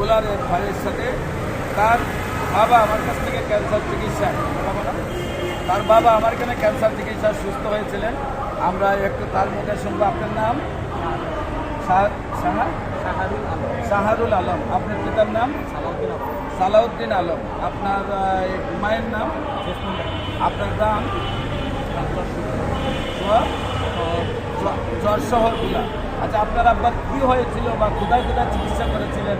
দুলারের ভাইয়ের সাথে তার বাবা আমার কাছ থেকে ক্যান্সার চিকিৎসা তার বাবা আমার এখানে ক্যান্সার চিকিৎসা সুস্থ হয়েছিলেন। আমরা একটু তার মুখে শুনবো। আপনার নাম? শাহারুল আলম। আপনার পিতার নাম? সালাউদ্দিন আলম। আপনার মায়ের নাম? আপনার গ্রাম? চরশহরগুলা। আচ্ছা, আপনার আব্বার কী হয়েছিল বা কোথায় কোথায় চিকিৎসা করেছিলেন,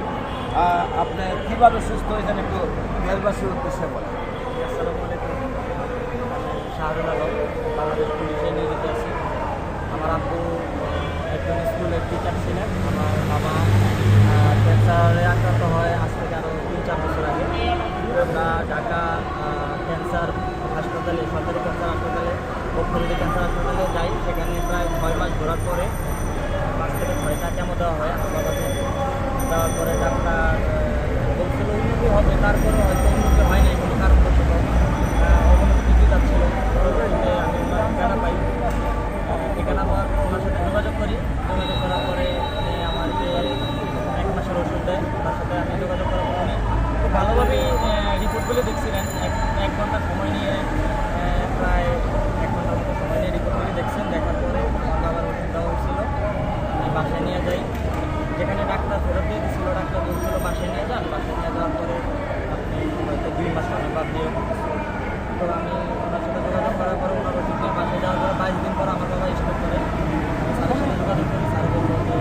আপনি কীভাবে সুস্থ হয়েছেন একটু দেশবাসীর উদ্দেশ্যে বলেন। আসসালামু আলাইকুম। শাহরুল আলম, বাংলাদেশ পুলিশে নিয়োজিত আছি। আমার আব্বু একজন স্কুলের টিচার ছিলেন। আমার বাবা ক্যান্সারে আক্রান্ত হয় আজ থেকে আরও 3-4 বছর আগে। আমরা ঢাকা ক্যান্সার হাসপাতালে, সরকারি ক্যান্সার হাসপাতালে, বক্ষরোগী ক্যান্সার হাসপাতালে যাই। সেখানে প্রায় 6 মাস ঘোরার পরে 5 থেকে 6টা কেমো দেওয়া হয় আমার বাবাকে। দেওয়ার পরে ডাক্তার বলছিল উন্নতি হবে, তারপরে হয়তো উন্নতি হয় নাই কোনো কারণবশত অবনতি কিছু যাচ্ছিল। পরবর্তীতে আমি জানা পাই, এখানে আবার ওনার সাথে যোগাযোগ করি। যোগাযোগ করার পরে উনি আমাকে 1 মাসের ওষুধ দেয়। তার সাথে আমি যোগাযোগ করার পর উনি খুব ভালোভাবেই রিপোর্টগুলো দেখছিলেন। এক ঘন্টা সময় নিয়ে, প্রায় 1 ঘন্টার মতো সময় নিয়ে রিপোর্টগুলি দেখছেন। দেখার পরে আমার বাবার ওষুধ দেওয়া হয়েছিল। আমি বাসায় নিয়ে যাই। যেখানে ডাক্তার ফেরত দিয়ে দিয়েছিল, ডাক্তার বলছিল বাসায় নিয়ে যান। বাসায় নিয়ে যাওয়ার পরে আপনি হয়তো 2 মাস পরে বা দিয়ে তো আমি ওনার সাথে যোগাযোগ করার পরে ওনার ওষুধ নিয়ে বাসায় যাওয়ার পরে 22 দিন পর আমার বাবা স্ট্রোক করে। স্যারের সাথে যোগাযোগ করি। স্যার বললো যে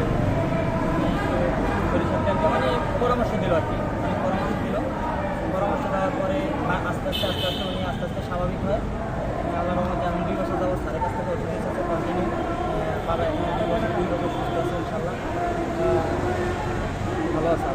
তুমি সরিষার তেলটা মানে পরামর্শ দিল আর কি, মানে পরামর্শ দিল। পরামর্শ দেওয়ার পরে আস্তে আস্তে উনি আস্তে আস্তে স্বাভাবিক হয়। আল্লাহর রহমতে এখন 2 বছর যাবত স্যারের কাছ থেকে ওষুধ নিচ্ছে কন্টিনিউ। বাবা এখন 2 বছর সুস্থ আছে ইনশাল্লাহ, ভালো আছে।